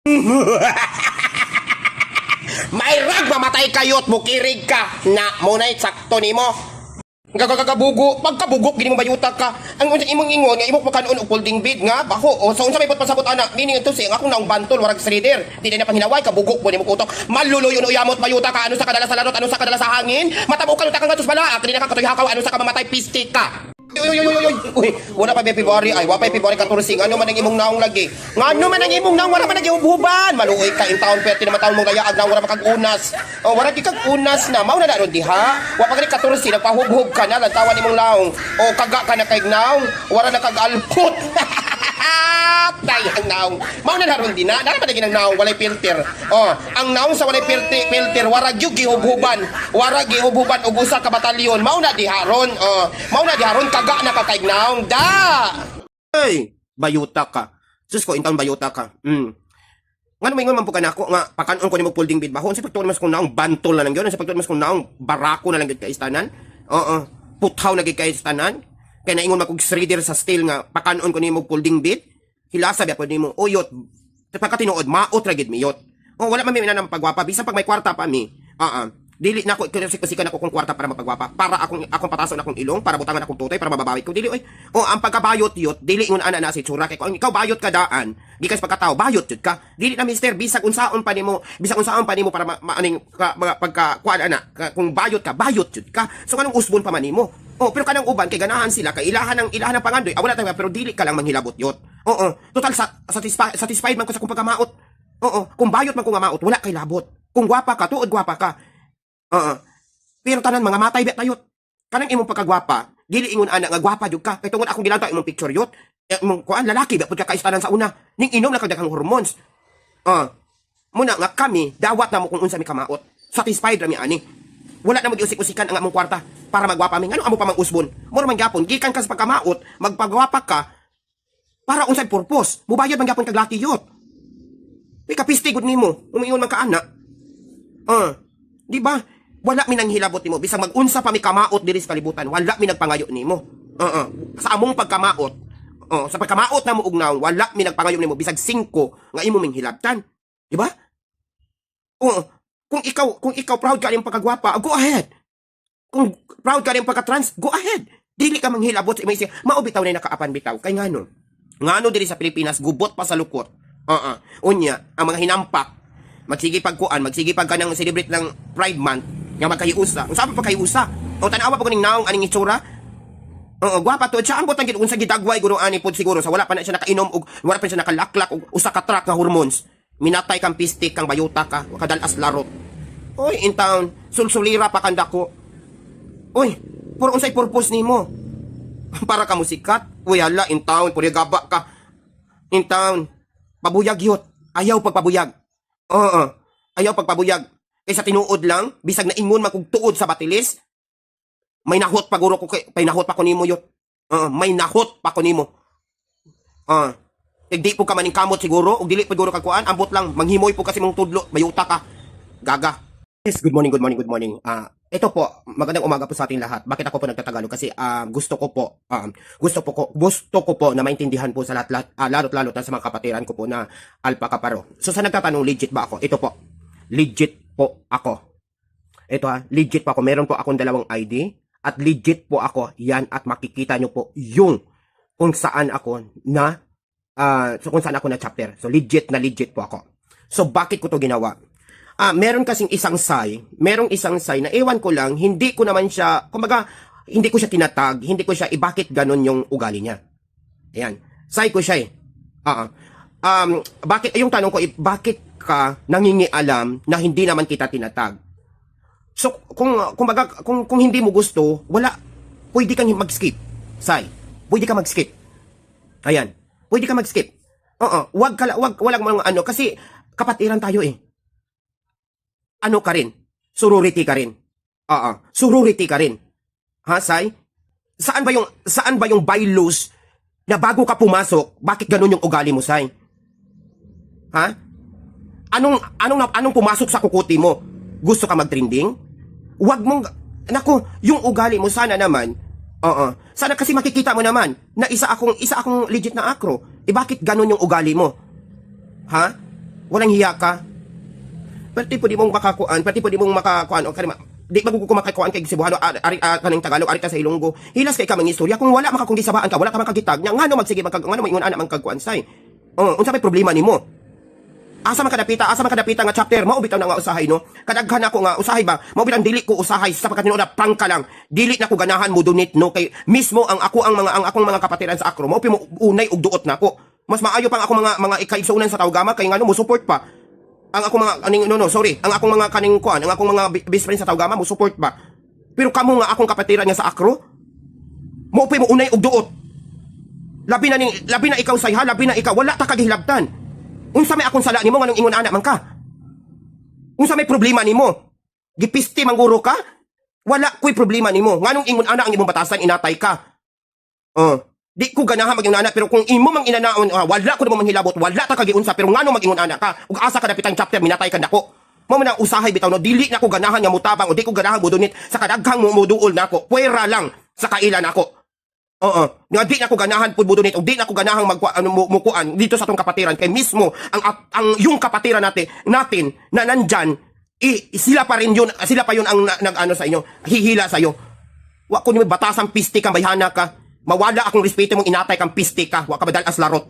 May rag mamatay kayot mo kirig ka na munay sakto nimo. Gagagabugo, pagkabugok gini mo bayuta ka. Ang imong ingon nga imong makanon og folding bed nga baho. O sa unsa may pasabot ana, meaning ito si akong naong bantol warag streader. Di na panghinaway kabugok mo nimo kutok. Maluluyon uyamot bayuta ka ano sa kadala sa larot, ano sa kadala sa hangin. Matabo ka utakang gatos bala, dili na ka katoy hakaw ano sa ka mamatay pistik ka. Uy, wala pa ba February ay, wala pa February 14, ano man ang imong naong lagi? Ngano man ang imong naong wala man nag-iububan? Maluoy ka in taon pwede naman taon mong layaag na wala makag-unas. O wala di kag-unas na, mao na daron diha. Wa pa gani 14 nagpahubhub ka na lantawan imong naong. O kaga ka na kay naong, wala na kag-alpot. Dayang naong. Mao na daron din na, dara pa lagi ng naong walay filter. O, ang naong sa walay filter wara gyud gihubhuban. Wara gihubhuban og usa ka batalyon. Mao na diharon. O, mao na diharon kaga na ka kay naong da. Ay, bayuta ka. Sus ko intaon bayuta ka. Ngano may man po kanako nga pakanon ko nimo folding bed bahon sa pagtuon mas kung naong bantol na lang gyud sa pagtuon mas kung naong barako na lang gyud ka istanan. Oo, puthaw na gyud ka istanan. Kaya naingon makog shredder sa steel nga pakanon ko nimo folding bed. Hilasa biya pwede nimo uyot. Pagkatinuod maot ra gid miyot. Oh, wala man mi na pagwapa bisan pag may kwarta pa mi. Dili na ko kasi nako kung kwarta para mapagwapa para akong patason akong ilong para butangan akong tutoy para mababawi ko dili oy. Oh, ang pagkabayot yot dili ingon ana na si tsura kay kung ikaw bayot ka daan gikas pagkatao bayot jud ka dili na mister bisag unsaon pa nimo para maaning pagka kuan ana kung bayot jud ka so kanang usbon pa man nimo. Oh, pero kanang uban kay ganahan sila kay ilahan ng pangandoy wala tayo pero dili ka lang manghilabot yot. Oo, total satisfied man ko sa kung pagkamaot. Oo, kung bayot man ko nga maot wala kay labot. Kung gwapa ka tuod gwapa ka. Pero tanan mga matay bet tayot. Kanang imong pagkagwapa, dili ingon ana nga gwapa jud ka. Kay tungod akong gilantaw imong picture yot. Imong kuan lalaki bet pud ka kaistanan sa una. Ning inom na kadaghang hormones. Muna nga kami dawat na mo kung unsa mi kamaot. Satisfied ra mi ani. Wala na mag-usik-usikan ang among kwarta para magwapa mi. Ano amo pa mang usbon? Mura man gyapon gikan ka sa pagkamaot, magpagwapa ka para unsay purpose. Mubayad man gyapon kag laki yot. May kapiste gud nimo. Umingon man ka ana. Di ba? Wala mi nang hilabot nimo bisag mag-unsa pa mi kamaot diri sa kalibutan wala mi nagpangayo nimo. Sa among pagkamaot sa pagkamaot na mo og naong wala mi nagpangayo nimo bisag 5 nga imo ming hilabtan. Di ba? Kung ikaw proud ka ning pagkagwapa go ahead. Kung proud ka ning pagka-trans go ahead. Dili ka manghilabot sa imong mao bitaw na nakaapan bitaw kay ngano diri sa Pilipinas gubot pa sa lukot. Unya ang mga hinampak magsige pag kanang celebrate ng Pride Month nga magkahiusa. Unsa pa kahiusa? O tanawa pa kuning naong aning itsura? Gwapa to siya ambot ang gid unsa gidagway guro ani pod siguro sa wala pa na siya nakainom og wala pa siya nakalaklak og usa ka track nga hormones. Minatay kang pistik kang bayuta ka kadalas larot. Oy in town sulsulira pa kanda ko. Oy, puro unsay purpose nimo? Para ka musikat? Uy hala in town puri gaba ka. In town pabuyag yot. Ayaw pagpabuyag. Ayaw pagpabuyag. Kaysa tinuod lang, bisag na ingon makugtuod sa batilis, may nahot pa guro ko may nahot pa ko nimo yot. May nahot pa ko nimo. Di po ka maning kamot siguro, o dili po guro kagkuan, ambot lang, manghimoy po kasi mong tudlo, mayuta ka. Gaga. Yes, good morning. Ito po, magandang umaga po sa ating lahat. Bakit ako po nagtatagalog? Kasi gusto ko po na maintindihan po sa lalo't na sa mga kapatiran ko po na Alpha Kaparo. So sa nagtatanong, legit ba ako? Ito po, legit po ako. Ito legit po ako. Meron po akong 2 ID at legit po ako. Yan at makikita nyo po yung kung saan ako na chapter. So legit po ako. So bakit ko to ginawa? Meron kasing isang say na ewan ko lang, hindi ko naman siya, kumbaga, hindi ko siya tinatag, hindi ko siya, bakit ganon yung ugali niya. Ayan. Say ko siya bakit, yung tanong ko, bakit ka nangingialam na hindi naman kita tinatag? So, kung hindi mo gusto, pwede kang mag-skip. Say, pwede ka mag-skip. Ayan. Pwede ka mag-skip. Walang mga kasi kapatiran tayo ano ka rin? Sorority ka rin. Sorority ka rin. Ha, Say? Saan ba yung bylaws na bago ka pumasok, bakit ganun yung ugali mo, Say? Ha? Anong pumasok sa kukuti mo? Gusto ka mag-trending? Wag mong, yung ugali mo sana naman, sana kasi makikita mo naman na isa akong legit na akro. Bakit ganun yung ugali mo? Ha? Walang hiya ka. Pati po di mong makakuan, o kanima, di bago ko makakuan kay Cebuano, ari kaning Tagalog, ari ka sa Ilonggo. Hilas kay ka mang istorya, kung wala maka kung gisabaan ka, wala ka makagitag, nya ngano magsige ngano maingon ana magkagkuan say. Unsa may problema nimo? Asa man kadapita nga chapter, mao bitaw na nga usahay no. Kadaghan ako nga usahay ba, mao bitang dili ko usahay sa pagkatinood prank ka lang. Dili na ko ganahan mo donate no kay mismo ang akong mga kapatiran sa Akro, mao mo unay og duot nako. Mas maayo pang ako mga ikaigsunan sa Taugama kay ngano mo support pa. Ang akong mga ang akong mga kaning kuan, ang akong mga best friend sa Taugama mo support pa. Pero kamo nga akong kapatiran nga sa Akro, mao mo unay og duot. Labi na ikaw sayha, labi na ikaw wala ta kagihilabtan. Unsa may akong sala nimo nganong ingon ana man ka? Unsa may problema nimo? Gipisti mangguro ka? Wala ko'y problema nimo. Nganong ingon ana ang imong batasan inatay ka? Di ko ganahan mag-ingon ana pero kung imo mang inanaon, wala ko naman manghilabot, wala ta kagiunsa pero nganong mag-ingon ana ka? Ug asa ka dapitang chapter minatay ka nako. Mao man ang usahay bitaw no, dili na ko ganahan nga mutabang o di ko ganahan mudunit sa kadaghang muduol nako. Puwera lang sa kaila nako. Nga di na ko ganahan pud budunit o di na ko ganahang mukuan dito sa tong kapatiran kay mismo ang yung kapatiran natin na nandyan sila pa yun ang nag-ano sa inyo, hihila sa iyo. Wa ko ni batasang piste ka bayhana ka. Mawala akong respeto mong inatay kang piste ka, wa ka badalas larot.